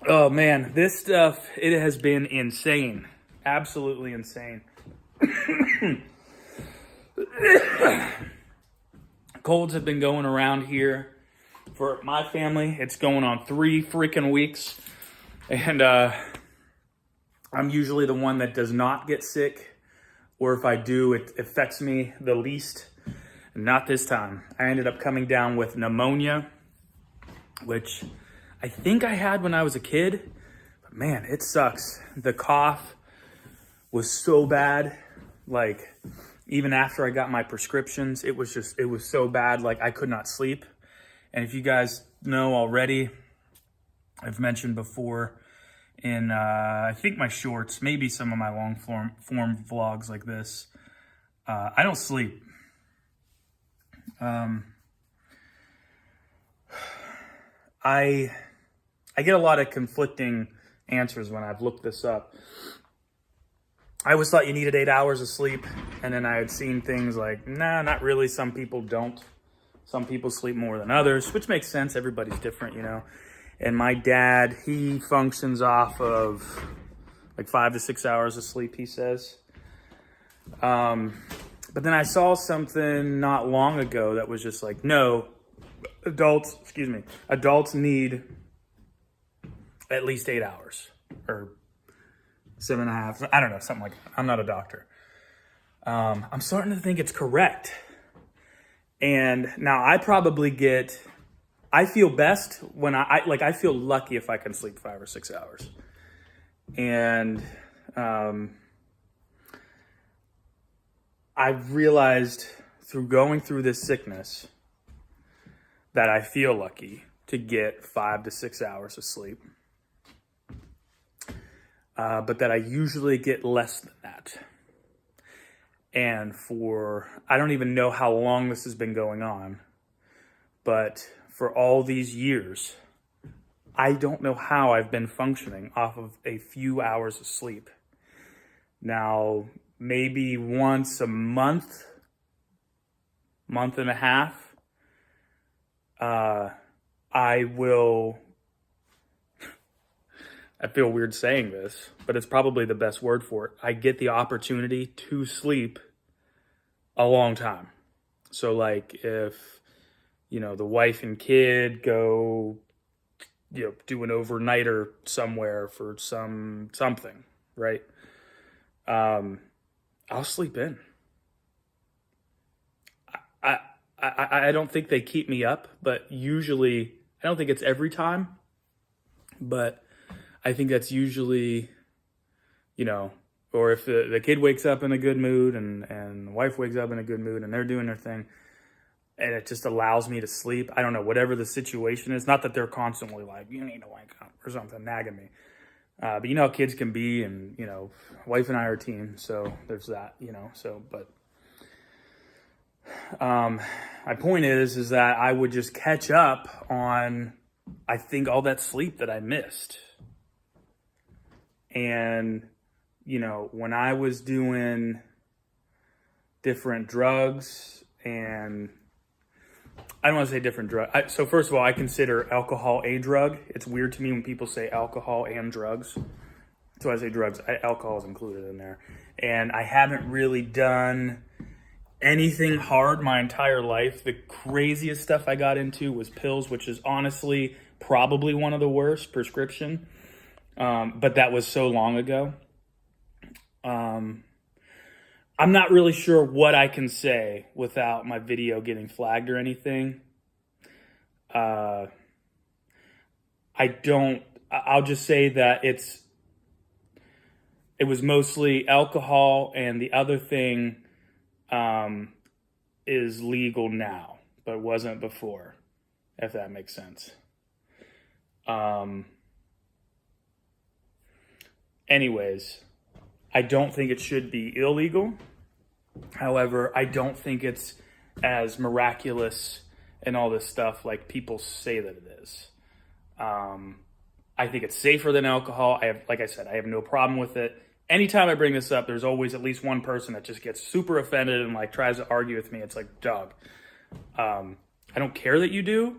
Oh man, this stuff, it has been insane. Absolutely insane. Colds have been going around here for my family. It's going on 3 freaking weeks. And I'm usually the one that does not get sick. Or if I do, it affects me the least. Not this time. I ended up coming down with pneumonia, which I think I had when I was a kid. But man, it sucks. The cough was so bad. Like, even after I got my prescriptions, it was so bad. Like, I could not sleep. And if you guys know already, I've mentioned before in, I think my shorts, maybe some of my long form vlogs like this, I don't sleep. I get a lot of conflicting answers when I've looked this up. I always thought you needed 8 hours of sleep, and then I had seen things like, nah, not really. Some people don't. Some people sleep more than others, which makes sense. Everybody's different, you know. And my dad, he functions off of like 5 to 6 hours of sleep, he says. But then I saw something not long ago that was just like, no, adults need at least 8 hours or 7.5. I don't know, something like that. I'm not a doctor. I'm starting to think it's correct. And now I feel best when I feel lucky if I can sleep 5 or 6 hours. And I've realized through going through this sickness that I feel lucky to get 5 to 6 hours of sleep. But that I usually get less than that. And I don't even know how long this has been going on, but for all these years, I don't know how I've been functioning off of a few hours of sleep. Now, maybe once a month and a half, I feel weird saying this, but it's probably the best word for it. I get the opportunity to sleep a long time. So like if, the wife and kid go, do an overnighter somewhere for something, right? I'll sleep in. I don't think they keep me up, but usually, I don't think it's every time, but I think that's usually, or if the kid wakes up in a good mood and the wife wakes up in a good mood and they're doing their thing and it just allows me to sleep. I don't know, whatever the situation is. Not that they're constantly like, you need to wake up or something, nagging me. But you know how kids can be, and, wife and I are a team. So there's that, but my point is that I would just catch up on, I think, all that sleep that I missed. And, when I was doing different drugs, and I don't want to say different drugs. So first of all, I consider alcohol a drug. It's weird to me when people say alcohol and drugs. So I say drugs, alcohol is included in there. And I haven't really done anything hard my entire life. The craziest stuff I got into was pills, which is honestly probably one of the worst, prescription. But that was so long ago. I'm not really sure what I can say without my video getting flagged or anything. I'll just say that it was mostly alcohol, and the other thing, is legal now, but wasn't before, if that makes sense. Anyways, I don't think it should be illegal. However, I don't think it's as miraculous and all this stuff like people say that it is. I think it's safer than alcohol. Like I said, I have no problem with it. Anytime I bring this up, there's always at least one person that just gets super offended and like tries to argue with me. It's like, dog, I don't care that you do,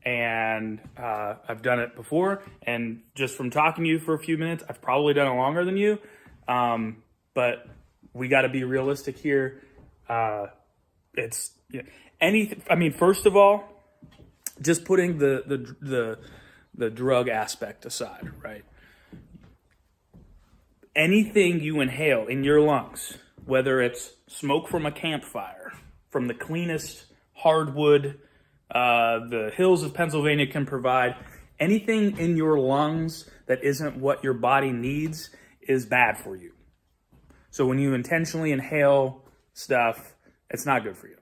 And I've done it before, and just from talking to you for a few minutes, I've probably done it longer than you. But we got to be realistic here. It's anything. I mean, first of all, just putting the drug aspect aside, right? Anything you inhale in your lungs, whether it's smoke from a campfire, from the cleanest hardwood the hills of Pennsylvania can provide, anything in your lungs that isn't what your body needs is bad for you. So when you intentionally inhale stuff, it's not good for you.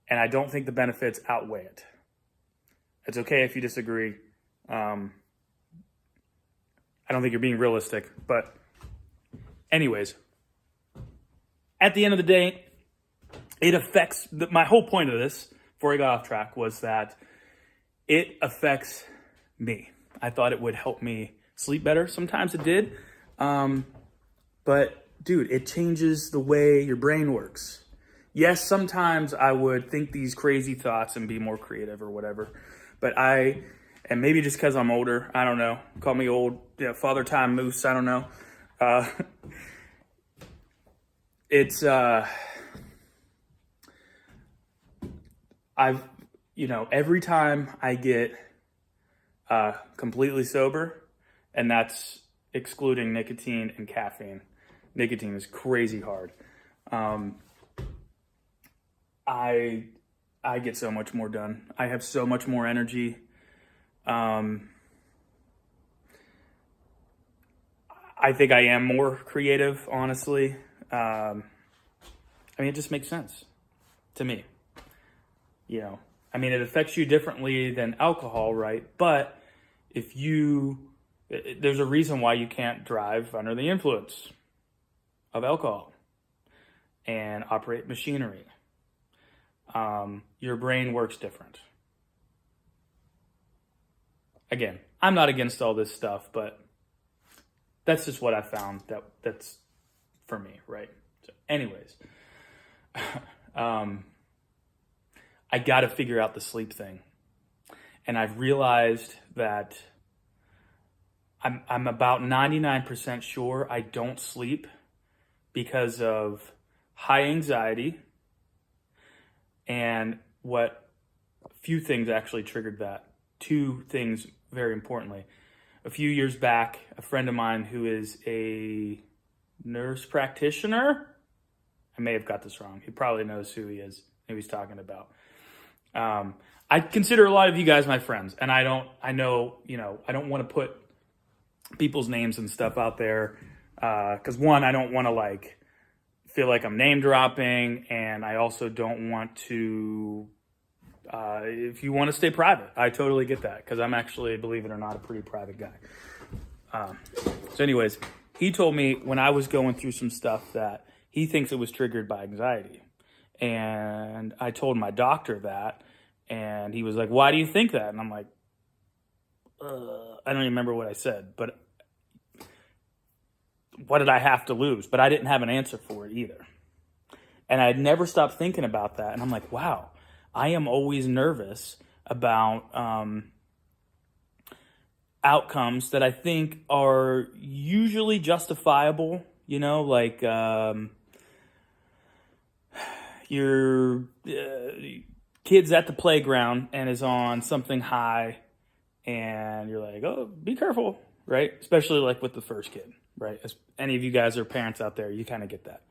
And I don't think the benefits outweigh it. It's okay if you disagree. I don't think you're being realistic. But anyways, at the end of the day, it affects, my whole point of this, before I got off track, was that it affects me. I thought it would help me sleep better. Sometimes it did. But dude, it changes the way your brain works. Yes, sometimes I would think these crazy thoughts and be more creative or whatever. But and maybe just because I'm older, I don't know. Call me old, Father Time Moose, I don't know. Every time I get completely sober, and that's excluding nicotine and caffeine. Nicotine is crazy hard. I get so much more done. I have so much more energy. I think I am more creative, honestly. It just makes sense to me. It affects you differently than alcohol, right? But there's a reason why you can't drive under the influence of alcohol and operate machinery. Your brain works different. Again, I'm not against all this stuff, but that's just what I found that's for me, right? So anyways, I got to figure out the sleep thing. And I've realized that I'm about 99% sure I don't sleep because of high anxiety. And a few things actually triggered that. Two things, very importantly. A few years back, a friend of mine who is a nurse practitioner, I may have got this wrong. He probably knows who he is, who he's talking about. I consider a lot of you guys my friends, and I don't want to put people's names and stuff out there, because one, I don't want to feel like I'm name dropping, and I also don't want to, if you want to stay private, I totally get that, because I'm actually, believe it or not, a pretty private guy. So anyways, he told me when I was going through some stuff that he thinks it was triggered by anxiety. And I told my doctor that, and he was like, "Why do you think that?" And I'm like, I don't even remember what I said, but what did I have to lose? But I didn't have an answer for it either. And I had never stopped thinking about that. And I'm like, wow, I am always nervous about outcomes that I think are usually justifiable, your kid's at the playground and is on something high, and you're like, oh, be careful, right? Especially with the first kid, right? As any of you guys are parents out there, you kind of get that.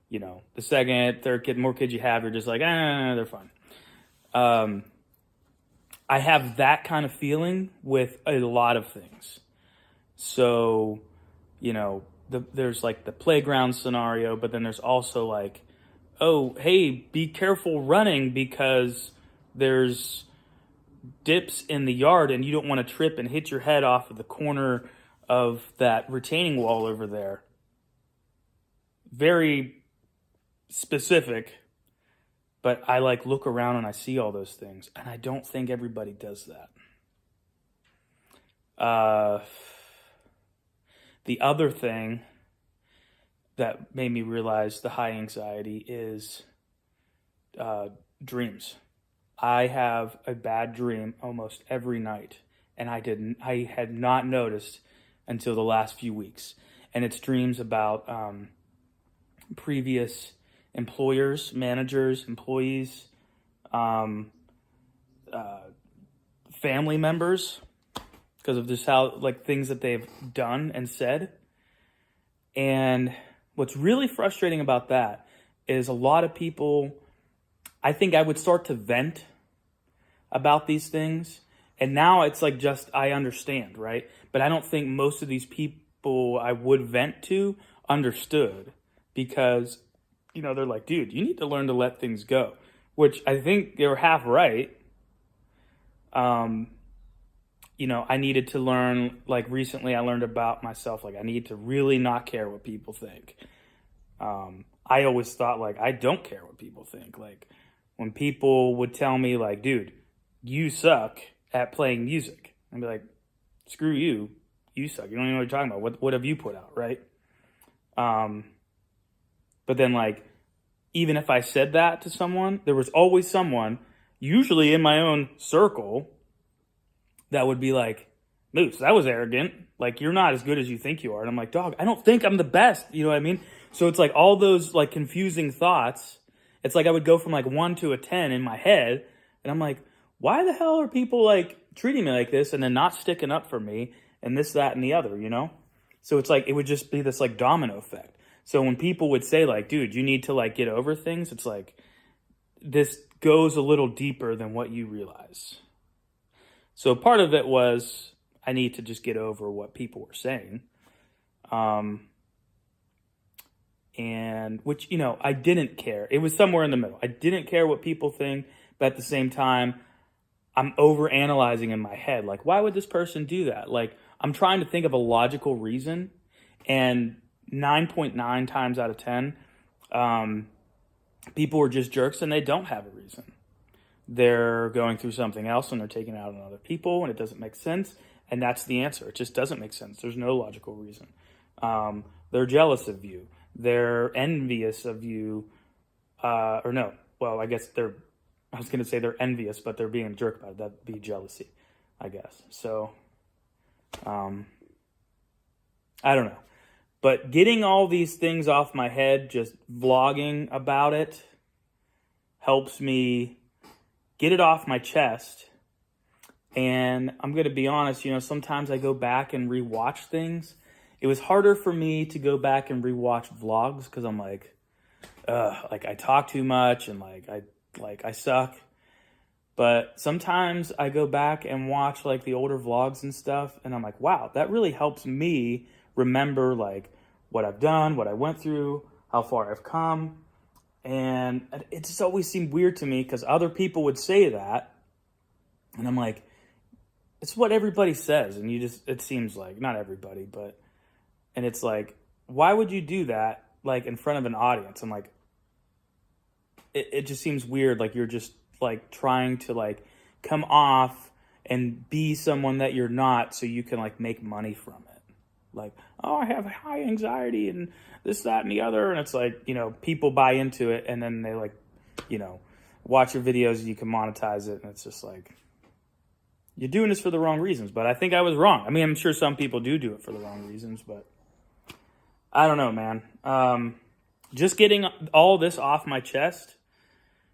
The second, third kid, more kids you have, you're just like, they're fine. I have that kind of feeling with a lot of things. So, there's the playground scenario, but then there's also oh, hey, be careful running because there's dips in the yard and you don't want to trip and hit your head off of the corner of that retaining wall over there. Very specific, but I look around and I see all those things, and I don't think everybody does that. The other thing that made me realize the high anxiety is dreams. I have a bad dream almost every night, and I had not noticed until the last few weeks. And it's dreams about previous employers, managers, employees, family members, because of just how, like, things that they've done and said. And what's really frustrating about that is a lot of people, I think I would start to vent about these things. And now it's like, just, I understand, right? But I don't think most of these people I would vent to understood, because, you know, they're like, dude, you need to learn to let things go, which I think they were half right. You know, I needed to learn, like, recently I learned about myself, like, I need to really not care what people think. I always thought, like, I don't care what people think. Like, when people would tell me, like, dude, you suck at playing music, I'd be like, screw you, you suck. You don't even know what you're talking about. What have you put out, right? But then, like, even if I said that to someone, there was always someone, usually in my own circle, that would be like, Moose, that was arrogant. Like, you're not as good as you think you are. And I'm like, dog, I don't think I'm the best. You know what I mean? So it's like all those, like, confusing thoughts. It's like I would go from, like, 1 to a 10 in my head. And I'm like, why the hell are people, like, treating me like this and then not sticking up for me and this, that, and the other, you know? So it's like, it would just be this, like, domino effect. So when people would say, like, dude, you need to, like, get over things, it's like, this goes a little deeper than what you realize. So part of it was, I need to just get over what people were saying. And which, you know, I didn't care. It was somewhere in the middle. I didn't care what people think, but at the same time, I'm overanalyzing in my head. Like, why would this person do that? Like, I'm trying to think of a logical reason, and 9.9 times out of 10, people are just jerks and they don't have a reason. They're going through something else and they're taking it out on other people, and it doesn't make sense. And that's the answer. It just doesn't make sense. There's no logical reason. They're jealous of you. They're envious of you. Or no, well, I guess I was going to say they're envious, but they're being a jerk about it. That'd be jealousy, I guess. So, I don't know. But getting all these things off my head, just vlogging about it, helps me get it off my chest. And I'm going to be honest, you know, sometimes I go back and rewatch things. It was harder for me to go back and rewatch vlogs because I'm like I talk too much and I suck. But sometimes I go back and watch, like, the older vlogs and stuff, and I'm like, wow, that really helps me remember, like, what I've done, what I went through, how far I've come. And it just always seemed weird to me because other people would say that, and I'm like, it's what everybody says. And it seems like, not everybody, but, and it's like, why would you do that, like, in front of an audience? I'm like, it just seems weird. Like, you're just, like, trying to, like, come off and be someone that you're not so you can, like, make money from it. Like, oh, I have high anxiety and this, that, and the other. And it's like, you know, people buy into it and then they, like, you know, watch your videos and you can monetize it. And it's just like, you're doing this for the wrong reasons. But I think I was wrong. I mean, I'm sure some people do it for the wrong reasons, but I don't know, man. Just getting all this off my chest,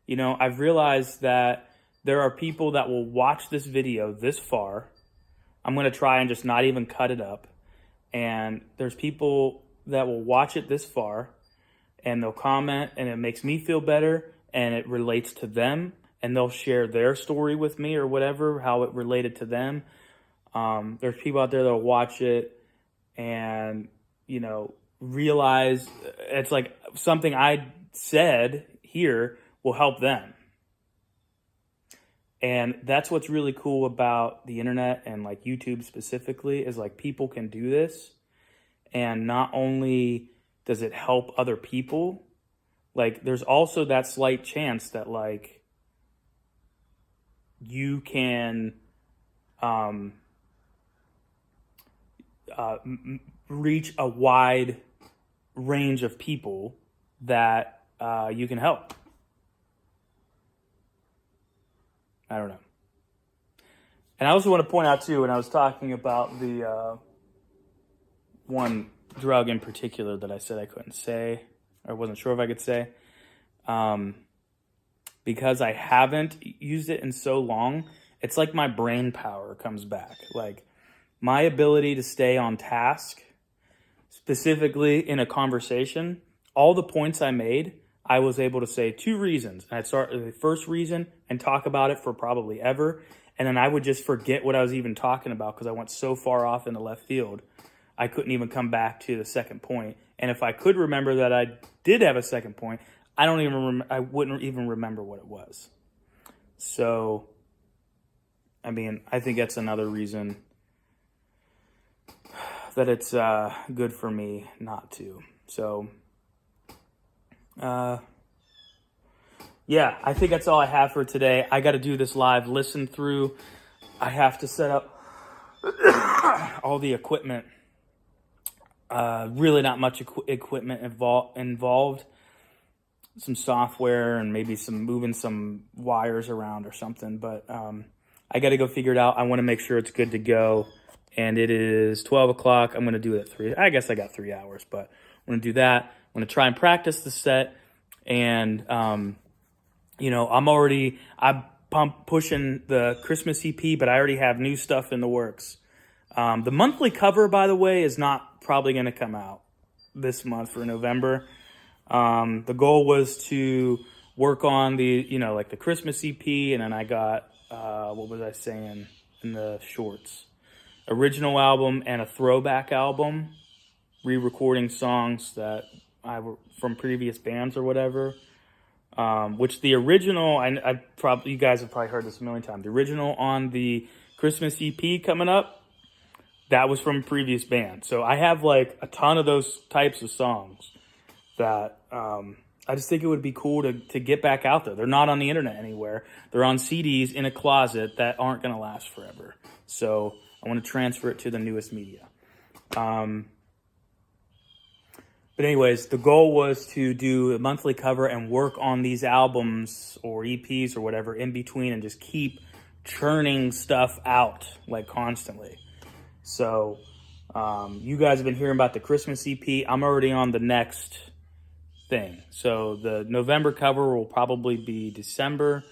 you know, I've realized that there are people that will watch this video this far. I'm going to try and just not even cut it up. And there's people that will watch it this far and they'll comment and it makes me feel better and it relates to them, and they'll share their story with me or whatever, how it related to them. There's people out there that'll watch it and, you know, realize it's like something I said here will help them. And that's what's really cool about the internet and, like, YouTube specifically, is, like, people can do this. And not only does it help other people, like, there's also that slight chance that, like, you can reach a wide range of people that you can help. I don't know. And I also want to point out too, when I was talking about the one drug in particular that I said I couldn't say, or wasn't sure if I could say, because I haven't used it in so long, it's like my brain power comes back. Like my ability to stay on task, specifically in a conversation, all the points I made, I was able to say 2 reasons. I'd start with the first reason and talk about it for probably ever. And then I would just forget what I was even talking about because I went so far off into left field. I couldn't even come back to the second point. And if I could remember that I did have a second point, I wouldn't even remember what it was. So, I mean, I think that's another reason that it's good for me not to. So, yeah, I think that's all I have for today. I got to do this live listen through. I have to set up all the equipment. Really not much equipment involved. Some software and maybe moving some wires around or something. But I got to go figure it out. I want to make sure it's good to go. And it is 12 o'clock. I'm going to do it at 3. I guess I got 3 hours, but I'm going to do that. I'm going to try and practice the set. And, I'm pushing the Christmas EP, but I already have new stuff in the works. The monthly cover, by the way, is not probably going to come out this month for November. The goal was to work on the Christmas EP, and then I got, what was I saying in the shorts? Original album and a throwback album, re-recording songs that I were from previous bands or whatever. Which the original, you guys have probably heard this a million times. The original on the Christmas EP coming up, that was from a previous band. So I have like a ton of those types of songs that I just think it would be cool to get back out there. They're not on the internet anywhere. They're on CDs in a closet that aren't going to last forever. So I want to transfer it to the newest media. But anyways, the goal was to do a monthly cover and work on these albums or EPs or whatever in between and just keep churning stuff out like constantly. So you guys have been hearing about the Christmas EP. I'm already on the next thing. So the November cover will probably be December.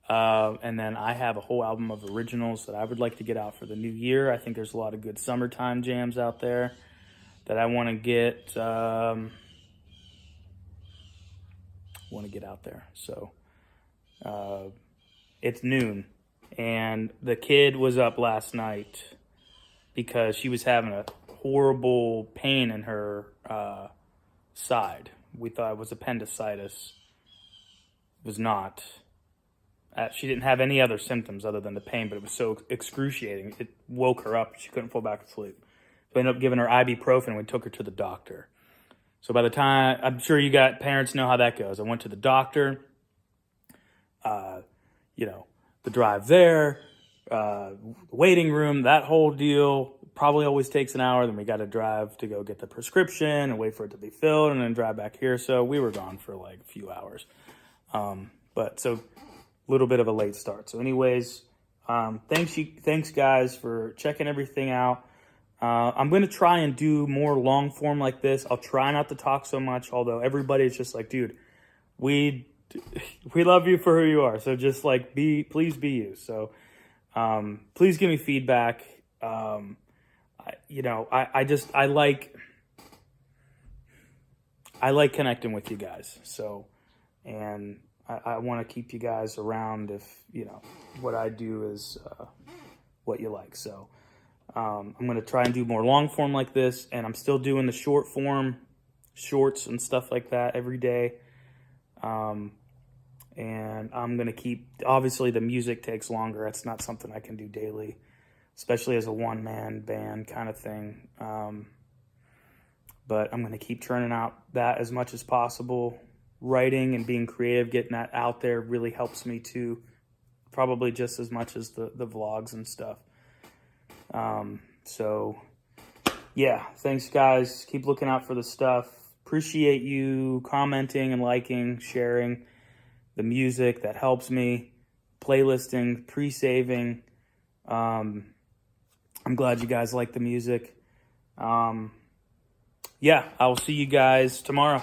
And then I have a whole album of originals that I would like to get out for the new year. I think there's a lot of good summertime jams out there that I want to get out there. So it's noon, and the kid was up last night because she was having a horrible pain in her side. We thought it was appendicitis. It was not. She didn't have any other symptoms other than the pain, but it was so excruciating. It woke her up. She couldn't fall back to sleep. So I ended up giving her ibuprofen and we took her to the doctor. So by the time, I'm sure you got parents know how that goes. I went to the doctor, the drive there, waiting room, that whole deal probably always takes an hour. Then we got to drive to go get the prescription and wait for it to be filled and then drive back here. So we were gone for like a few hours. But so a little bit of a late start. So anyways, thanks guys for checking everything out. I'm going to try and do more long form like this. I'll try not to talk so much, although everybody's just like, dude, we love you for who you are. So just like, please be you. So, please give me feedback. I like connecting with you guys. So, and I want to keep you guys around if, what I do is, what you like. So, I'm going to try and do more long form like this, and I'm still doing the short form shorts and stuff like that every day. And I'm going to keep, obviously the music takes longer. It's not something I can do daily, especially as a one-man band kind of thing. But I'm going to keep churning out that as much as possible. Writing and being creative, getting that out there really helps me too, probably just as much as the vlogs and stuff. So yeah, thanks guys. Keep looking out for the stuff. Appreciate you commenting and liking, sharing the music. That helps me. playlisting, pre-saving. I'm glad you guys like the music. Yeah, I will see you guys tomorrow.